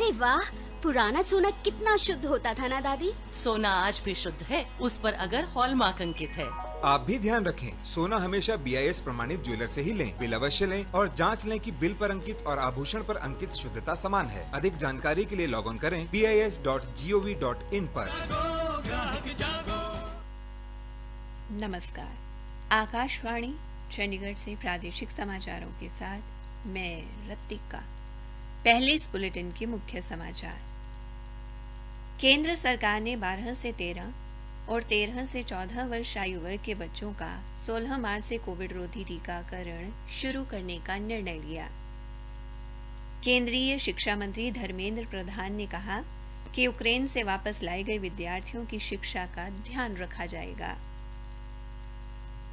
अरे वाह, पुराना सोना कितना शुद्ध होता था ना दादी। सोना आज भी शुद्ध है, उस पर अगर हॉलमार्क अंकित है। आप भी ध्यान रखें, सोना हमेशा BIS प्रमाणित ज्वेलर से ही लें। बिल अवश्य लें और जांच लें कि बिल पर अंकित और आभूषण पर अंकित शुद्धता समान है। अधिक जानकारी के लिए लॉग ऑन करें BIS.gov.in पर। नमस्कार, आकाशवाणी चंडीगढ़ से प्रादेशिक समाचारों के साथ मैं रत्तिका। पहले इस बुलेटिन के मुख्य समाचार। केंद्र सरकार ने 12 से 13 और 13 से 14 वर्ष आयु वर्ग के बच्चों का 16 मार्च से कोविड रोधी टीकाकरण शुरू करने का निर्णय लिया। केंद्रीय शिक्षा मंत्री धर्मेंद्र प्रधान ने कहा कि यूक्रेन से वापस लाए गए विद्यार्थियों की शिक्षा का ध्यान रखा जाएगा।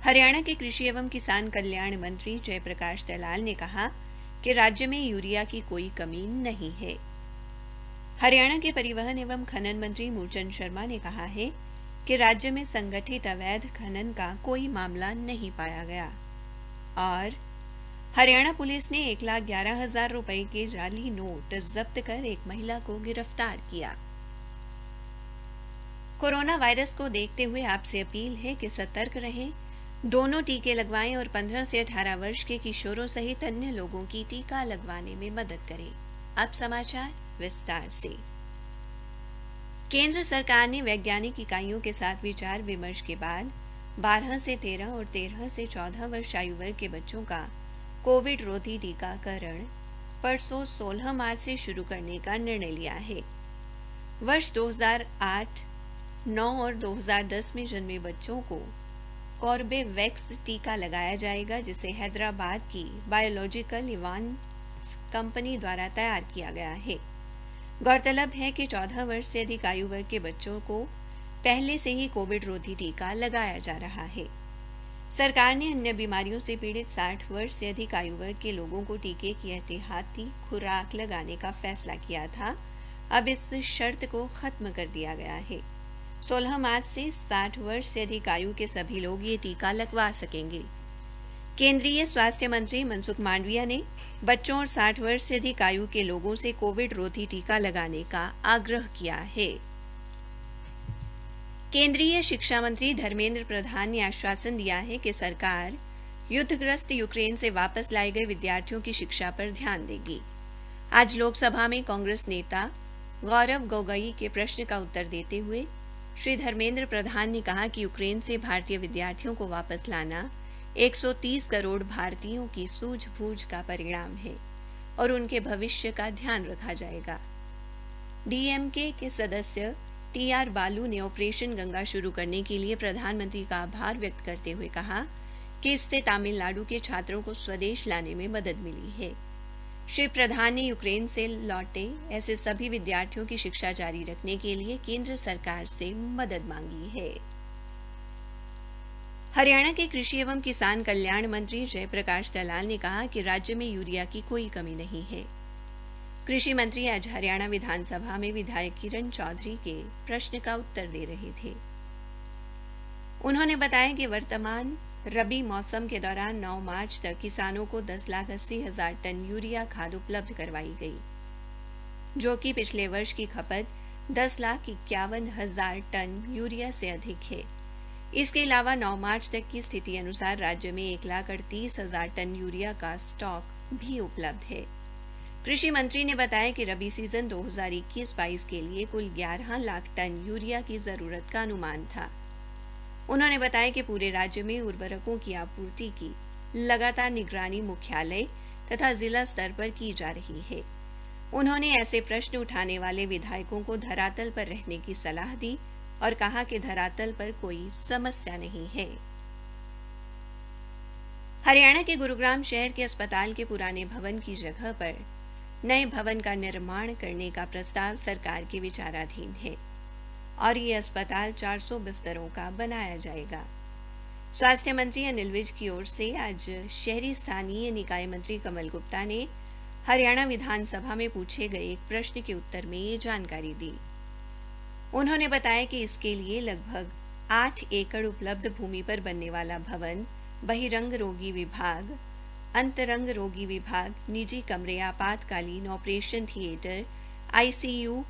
हरियाणा के कृषि एवं किसान कल्याण मंत्री जयप्रकाश दलाल ने कहा कि राज्य में यूरिया की कोई कमी नहीं है। हरियाणा के परिवहन एवं खनन मंत्री मूलचंद शर्मा ने कहा है कि राज्य में संगठित अवैध खनन का कोई मामला नहीं पाया गया। और हरियाणा पुलिस ने 1,11,000 रुपए के जाली नोट जब्त कर एक महिला को गिरफ्तार किया। कोरोना वायरस को देखते हुए आपसे अपील है कि सतर्क रहें, दोनों टीके लगवाएं और 15 से 18 वर्ष के किशोरों सहित अन्य लोगों की टीका लगवाने में मदद करें। अब समाचार विस्तार से। केंद्र सरकार ने वैज्ञानिक इकाइयों के साथ विचार विमर्श के बाद 12 से 13 और 13 से 14 वर्ष आयु वर्ग के बच्चों का कोविड रोधी टीकाकरण परसों 16 मार्च से शुरू करने का निर्णय लिया है। वर्ष 2008, 9 और 2010 में जन्मे बच्चों को कॉर्बेवैक्स टीका लगाया जाएगा, जिसे हैदराबाद की बायोलॉजिकल एडवांस कंपनी द्वारा तैयार किया गया है। गौरतलब है कि 14 वर्ष से अधिक आयु वर्ग के बच्चों को पहले से ही कोविड रोधी टीका लगाया जा रहा है। सरकार ने अन्य बीमारियों से पीड़ित 60 वर्ष से अधिक आयु वर्ग के लोगों को टीके की एहतियाती खुराक लगाने का फैसला किया था। अब इस शर्त को खत्म कर दिया गया है। 16 मार्च से 60 वर्ष से अधिक आयु के सभी लोग ये टीका लगवा सकेंगे। केंद्रीय स्वास्थ्य मंत्री मनसुख मांडविया ने बच्चों और 60 वर्ष से अधिक आयु के लोगों से कोविड रोधी टीका लगाने का आग्रह किया है। केंद्रीय शिक्षा मंत्री धर्मेंद्र प्रधान ने आश्वासन दिया है कि सरकार युद्धग्रस्त यूक्रेन से वापस लाए गए विद्यार्थियों की शिक्षा पर ध्यान देगी। आज लोकसभा में कांग्रेस नेता गौरव गोगोई के प्रश्न का उत्तर देते हुए श्री धर्मेंद्र प्रधान ने कहा कि यूक्रेन से भारतीय विद्यार्थियों को वापस लाना 130 करोड़ भारतीयों की सूझबूझ का परिणाम है और उनके भविष्य का ध्यान रखा जाएगा। डीएमके के सदस्य TR बालू ने ऑपरेशन गंगा शुरू करने के लिए प्रधानमंत्री का आभार व्यक्त करते हुए कहा कि इससे तमिलनाडु के छात्रों को स्वदेश लाने में मदद मिली है। श्री प्रधान ने यूक्रेन से लौटे ऐसे सभी विद्यार्थियों की शिक्षा जारी रखने के लिए केंद्र सरकार से मदद मांगी है। हरियाणा के कृषि एवं किसान कल्याण मंत्री जयप्रकाश दलाल ने कहा कि राज्य में यूरिया की कोई कमी नहीं है। कृषि मंत्री आज हरियाणा विधानसभा में विधायक किरण चौधरी के प्रश्न का उत्तर दे रहे थे। उन्होंने बताया कि वर्तमान रबी मौसम के दौरान 9 मार्च तक किसानों को 10,80,000 टन यूरिया खाद उपलब्ध करवाई गई, जो कि पिछले वर्ष की खपत 10,51,000 टन यूरिया से अधिक है। इसके अलावा 9 मार्च तक की स्थिति अनुसार राज्य में 1,38,000 टन यूरिया का स्टॉक भी उपलब्ध है। कृषि मंत्री ने बताया कि रबी सीजन 2021-22 के लिए कुल 11 लाख टन यूरिया की जरूरत का अनुमान था। उन्होंने बताया कि पूरे राज्य में उर्वरकों की आपूर्ति की लगातार निगरानी मुख्यालय तथा जिला स्तर पर की जा रही है। उन्होंने ऐसे प्रश्न उठाने वाले विधायकों को धरातल पर रहने की सलाह दी और कहा कि धरातल पर कोई समस्या नहीं है। हरियाणा के गुरुग्राम शहर के अस्पताल के पुराने भवन की जगह पर नए भवन का निर्माण करने का प्रस्ताव सरकार के विचाराधीन है और ये अस्पताल 400 बिस्तरों का बनाया जाएगा। स्वास्थ्य मंत्री अनिल विज की ओर से आज शहरी स्थानीय निकाय मंत्री कमल गुप्ता ने हरियाणा विधानसभा में पूछे गए एक प्रश्न के उत्तर में ये जानकारी दी। उन्होंने बताया कि इसके लिए लगभग 8 एकड़ उपलब्ध भूमि पर बनने वाला भवन बहिरंग रोगी विभाग, अंतरंग रोगी विभाग, निजी कमरे, आपातकालीन ऑपरेशन थिएटर, आईसीयू,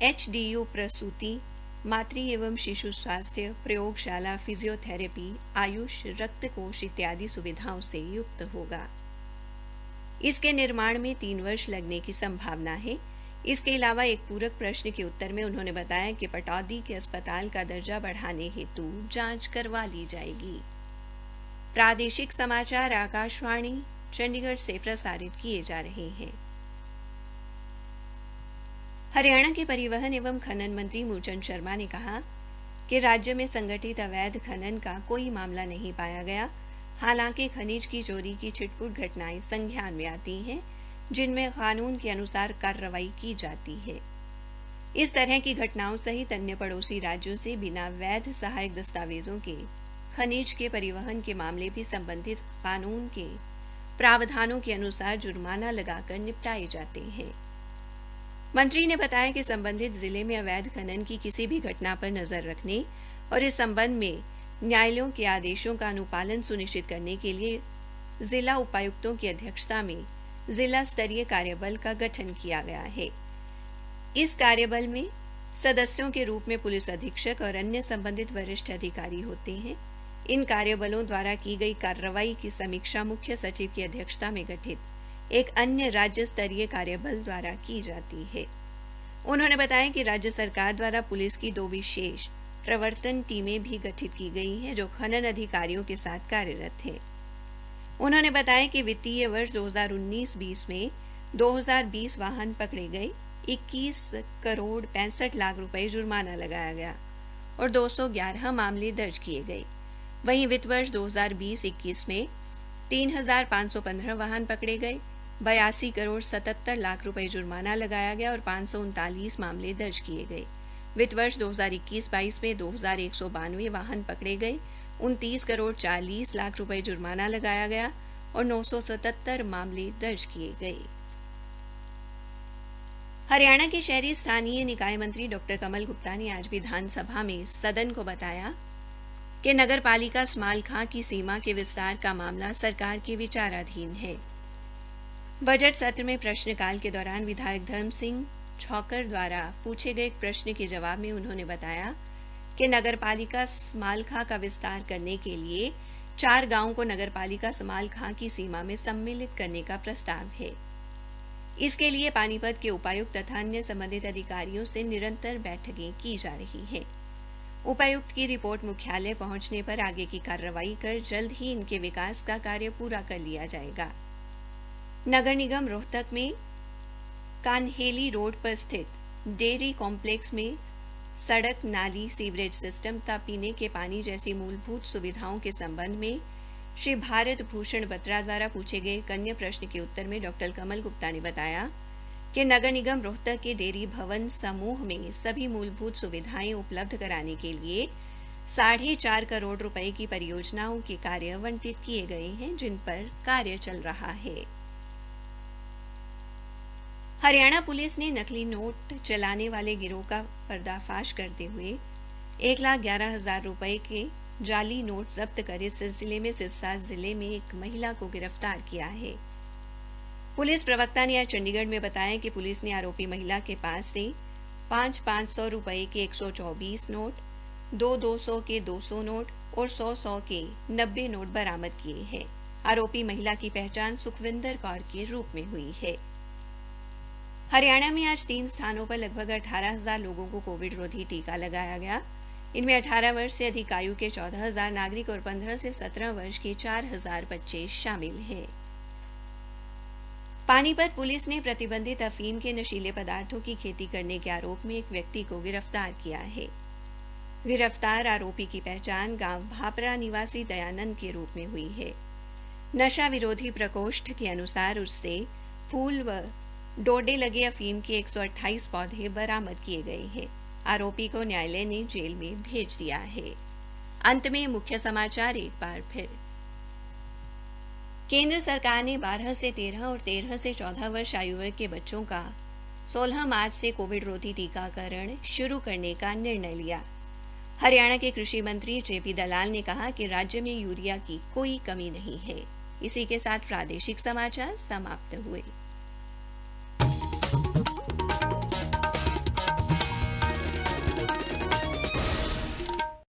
एचडीयू प्रसूति, मातृ एवं शिशु स्वास्थ्य, प्रयोगशाला, फिजियोथेरेपी, आयुष, रक्त कोष इत्यादि सुविधाओं से युक्त होगा। इसके निर्माण में 3 वर्ष लगने की संभावना है। इसके अलावा एक पूरक प्रश्न के उत्तर में उन्होंने बताया कि पटौदी के अस्पताल का दर्जा बढ़ाने हेतु जांच करवा ली जाएगी। प्रादेशिक समाचार आकाशवाणी चंडीगढ़ से प्रसारित किए जा रहे हैं। हरियाणा के परिवहन एवं खनन मंत्री मूलचंद शर्मा ने कहा कि राज्य में संगठित अवैध खनन का कोई मामला नहीं पाया गया। हालांकि खनिज की चोरी की छिटपुट घटनाएं संज्ञान में आती हैं, जिनमें कानून के अनुसार कार्रवाई की जाती है। इस तरह की घटनाओं सहित अन्य पड़ोसी राज्यों से बिना वैध सहायक दस्तावेजों के खनिज के परिवहन के मामले भी संबंधित कानून के प्रावधानों के अनुसार जुर्माना लगाकर निपटाए जाते हैं। मंत्री ने बताया कि संबंधित जिले में अवैध खनन की किसी भी घटना पर नजर रखने और इस संबंध में न्यायालयों के आदेशों का अनुपालन सुनिश्चित करने के लिए जिला उपायुक्तों की अध्यक्षता में जिला स्तरीय कार्यबल का गठन किया गया है। इस कार्यबल में सदस्यों के रूप में पुलिस अधीक्षक और अन्य संबंधित वरिष्ठ अधिकारी होते हैं। इन कार्यबलों द्वारा की गई कार्रवाई की समीक्षा मुख्य सचिव की अध्यक्षता में गठित एक अन्य राज्य स्तरीय कार्यबल द्वारा की जाती है। उन्होंने बताया कि राज्य सरकार द्वारा पुलिस की 2 विशेष प्रवर्तन टीमें भी गठित की गई हैं, जो खनन अधिकारियों के साथ कार्यरत हैं। उन्होंने बताया कि वित्तीय वर्ष 2019-20 में 2020 वाहन पकड़े गए, 21 करोड़ 65 लाख रुपए जुर्माना लगाया गया और 211 मामले दर्ज किए गए। वहीं वित्त वर्ष 2020-21 में 3,515 वाहन पकड़े गए, 82 करोड़ 77 लाख रुपए जुर्माना लगाया गया और 539 मामले दर्ज किए गए। वित्त वर्ष 2021-22 में 2,192 वाहन पकड़े गए, 29 करोड़ 40 लाख रुपए जुर्माना लगाया गया और 977 मामले दर्ज किए गए। हरियाणा के शहरी स्थानीय निकाय मंत्री डॉक्टर कमल गुप्ता ने आज विधानसभा में सदन को बताया कि नगर पालिका समालखां की सीमा के विस्तार का मामला सरकार के विचाराधीन है। बजट सत्र में प्रश्नकाल के दौरान विधायक धर्म सिंह छौकर द्वारा पूछे गए एक प्रश्न के जवाब में उन्होंने बताया कि नगरपालिका समालखां का विस्तार करने के लिए 4 गांवों को नगरपालिका समालखां की सीमा में सम्मिलित करने का प्रस्ताव है। इसके लिए पानीपत के उपायुक्त तथा अन्य संबंधित अधिकारियों से निरंतर बैठकें की जा रही हैं। उपायुक्त की रिपोर्ट मुख्यालय पहुंचने पर आगे की कार्रवाई कर जल्द ही इनके विकास का कार्य पूरा कर लिया जाएगा। नगर निगम रोहतक में कान्हेली रोड पर स्थित डेयरी कॉम्प्लेक्स में सड़क, नाली, सीवरेज सिस्टम तथा पीने के पानी जैसी मूलभूत सुविधाओं के संबंध में श्री भारत भूषण बत्रा द्वारा पूछे गए एक अन्य प्रश्न के उत्तर में डॉक्टर कमल गुप्ता ने बताया कि नगर निगम रोहतक के डेयरी भवन समूह में सभी मूलभूत सुविधाएं उपलब्ध कराने के लिए 4.5 करोड़ रुपए की परियोजनाओं के कार्य आवंटित किए गए हैं, जिन पर कार्य चल रहा है। हरियाणा पुलिस ने नकली नोट चलाने वाले गिरोह का पर्दाफाश करते हुए 1,11,000 रुपए के जाली नोट जब्त कर इस सिलसिले में सिरसा जिले में एक महिला को गिरफ्तार किया है। पुलिस प्रवक्ता ने आज चंडीगढ़ में बताया कि पुलिस ने आरोपी महिला के पास से 500 रुपए के 124 नोट, 200 के 200 नोट और 100 के 90 नोट बरामद किए हैं। आरोपी महिला की पहचान सुखविंदर कौर के रूप में हुई है। हरियाणा में आज 3 स्थानों पर लगभग 18,000 लोगों को कोविड रोधी टीका लगाया गया। इनमें 18 वर्ष से अधिक आयु के 14,000 नागरिक और 15 से 17 वर्ष के 4,000 बच्चे शामिल हैं। पानीपत पुलिस ने प्रतिबंधित अफीम के नशीले पदार्थों की खेती करने के आरोप में एक व्यक्ति को गिरफ्तार किया है। गिरफ्तार आरोपी की पहचान गांव भापरा निवासी दयानंद के रूप में हुई है। नशा विरोधी प्रकोष्ठ के अनुसार उससे फूल व डोडे लगे अफीम के 128 पौधे बरामद किए गए हैं। आरोपी को न्यायालय ने जेल में भेज दिया है। अंत में मुख्य समाचार एक बार फिर। केंद्र सरकार ने 12 से 13 और 13 से 14 वर्ष आयु वर्ग के बच्चों का 16 मार्च से कोविड रोधी टीकाकरण शुरू करने का निर्णय लिया। हरियाणा के कृषि मंत्री जेपी दलाल ने कहा कि राज्य में यूरिया की कोई कमी नहीं है। इसी के साथ प्रादेशिक समाचार समाप्त हुए।